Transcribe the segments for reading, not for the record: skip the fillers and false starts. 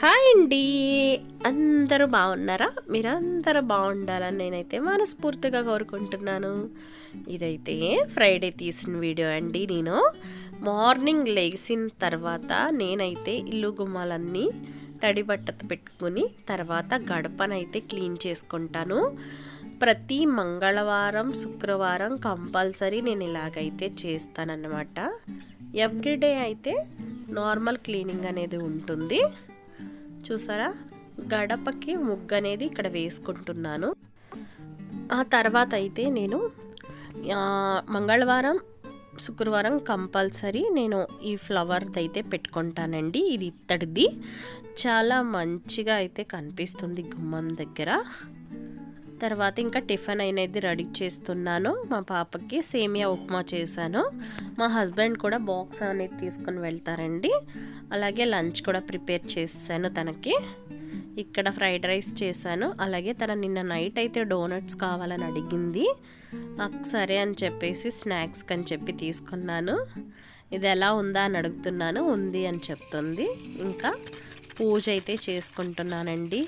Hi అండి, అందరూ బాగున్నారా? మీరందరూ బాగుండాలని నేనైతే మనస్ఫూర్తిగా కోరుకుంటున్నాను. ఇదైతే ఫ్రైడే తీసిన వీడియో అండి. నేను మార్నింగ్ లేచిన తర్వాత నేనైతే ఇల్లు గుమ్మాలన్నీ తడి బట్టతో పెట్టుకుని తర్వాత గడపనైతే క్లీన్ చేసుకుంటాను. ప్రతి మంగళవారం శుక్రవారం కంపల్సరీ నేను ఇలాగైతే చేస్తానన్నమాట. ఎవ్రీడే అయితే నార్మల్ క్లీనింగ్ అనేది ఉంటుంది. చూసారా, గడపకి ముగ్గు అనేది ఇక్కడ వేసుకుంటున్నాను. ఆ తర్వాత అయితే నేను మంగళవారం శుక్రవారం కంపల్సరీ నేను ఈ ఫ్లవర్ది అయితే పెట్టుకుంటానండి. ఇది ఇత్తడిది, చాలా మంచిగా అయితే కనిపిస్తుంది గుమ్మం దగ్గర. తర్వాత ఇంకా టిఫిన్ అనేది రెడీ చేస్తున్నాను. మా పాపకి సేమియా ఉప్మా చేశాను. మా హస్బెండ్ కూడా బాక్స్ అనేది తీసుకొని వెళ్తారండి. అలాగే లంచ్ కూడా ప్రిపేర్ చేశాను తనకి. ఇక్కడ ఫ్రైడ్ రైస్ చేశాను. అలాగే తన నిన్న నైట్ అయితే డోనట్స్ కావాలని అడిగింది. సరే అని చెప్పేసి స్నాక్స్ అని చెప్పి తీసుకున్నాను. ఇది ఎలా ఉందా అని అడుగుతున్నాను. ఉంది అని చెప్తుంది. ఇంకా పూజ అయితే చేసుకుంటున్నానండి.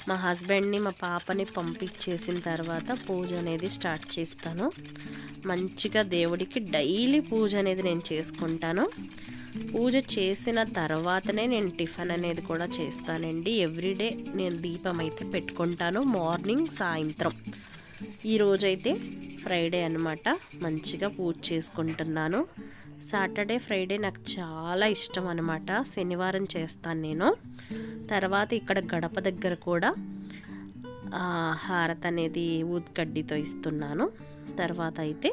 మా హస్బెండ్ని మా పాపని పంపించేసిన తర్వాత పూజ అనేది స్టార్ట్ చేస్తాను. మంచిగా దేవుడికి డైలీ పూజ అనేది నేను చేసుకుంటాను. పూజ చేసిన తర్వాతనే నేను టిఫిన్ అనేది కూడా చేస్తానండి. ఎవ్రీడే నేను దీపం అయితే పెట్టుకుంటాను, మార్నింగ్ సాయంత్రం. ఈరోజైతే ఫ్రైడే అనమాట. మంచిగా పూజ చేసుకుంటున్నాను. సాటర్డే ఫ్రైడే నాకు చాలా ఇష్టం అనమాట. శనివారం చేస్తాను నేను. తర్వాత ఇక్కడ గడప దగ్గర కూడా హారతి అనేది ఊద్కడ్డితో ఇస్తున్నాను. తర్వాత అయితే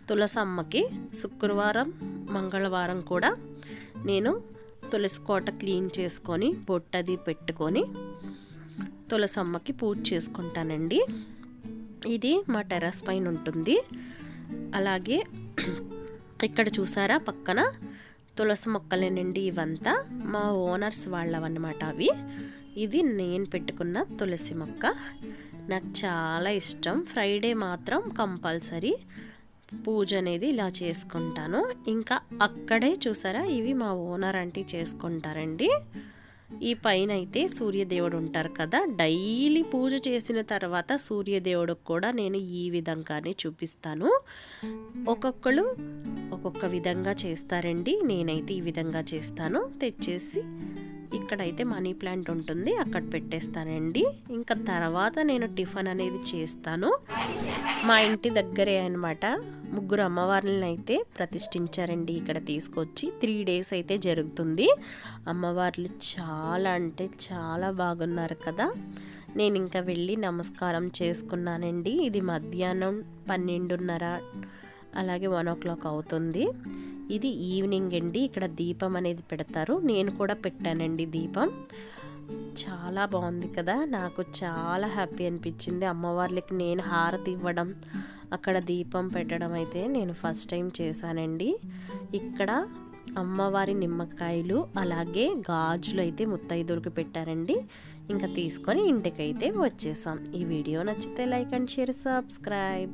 తులసమ్మకి శుక్రవారం మంగళవారం కూడా నేను తులసి కోట క్లీన్ చేసుకొని బొట్టది పెట్టుకొని తులసమ్మకి పూజ చేసుకుంటానండి. ఇది మా టెర్రస్ పైన ఉంటుంది. అలాగే ఇక్కడ చూసారా, పక్కన తులసి మొక్కలేనండి. ఇవంతా మా ఓనర్స్ వాళ్ళవన్నమాట అవి. ఇది నేను పెట్టుకున్న తులసి మొక్క. నాకు చాలా ఇష్టం. ఫ్రైడే మాత్రం కంపల్సరీ పూజ అనేది ఇలా చేసుకుంటాను. ఇంకా అక్కడే చూసారా, ఇవి మా ఓనర్ ఆంటీ చేసుకుంటారండి. ఈ పైన అయితే సూర్యదేవుడు ఉంటారు కదా, డైలీ పూజ చేసిన తర్వాత సూర్యదేవుడికి కూడా నేను ఈ విధంగానే చూపిస్తాను. ఒక్కొక్కరు ఒక్కొక్క విధంగా చేస్తారండి. నేనైతే ఈ విధంగా చేస్తాను. తెచ్చేసి ఇక్కడైతే మనీ ప్లాంట్ ఉంటుంది, అక్కడ పెట్టేస్తానండి. ఇంకా తర్వాత నేను టిఫిన్ అనేది చేస్తాను. మా ఇంటి దగ్గరే అనమాట ముగ్గురు అమ్మవార్లను అయితే ప్రతిష్ఠించారండి. ఇక్కడ తీసుకొచ్చి 3 days అయితే జరుగుతుంది. అమ్మవార్లు చాలా అంటే చాలా బాగున్నారు కదా. నేను ఇంకా వెళ్ళి నమస్కారం చేసుకున్నానండి. ఇది మధ్యాహ్నం 12:30 అలాగే 1 o'clock అవుతుంది. ఇది ఈవినింగ్ అండి. ఇక్కడ దీపం అనేది పెడతారు. నేను కూడా పెట్టానండి దీపం. చాలా బాగుంది కదా. నాకు చాలా హ్యాపీ అనిపించింది. అమ్మవార్లకి నేను హారతి ఇవ్వడం, అక్కడ దీపం పెట్టడం అయితే నేను ఫస్ట్ టైం చేశానండి. ఇక్కడ అమ్మవారి నిమ్మకాయలు అలాగే గాజులు అయితే ముత్తైదులకు పెట్టారండి. ఇంకా తీసుకొని ఇంటికైతే వచ్చేసాం. ఈ వీడియో నచ్చితే లైక్ అండ్ షేర్, సబ్స్క్రైబ్.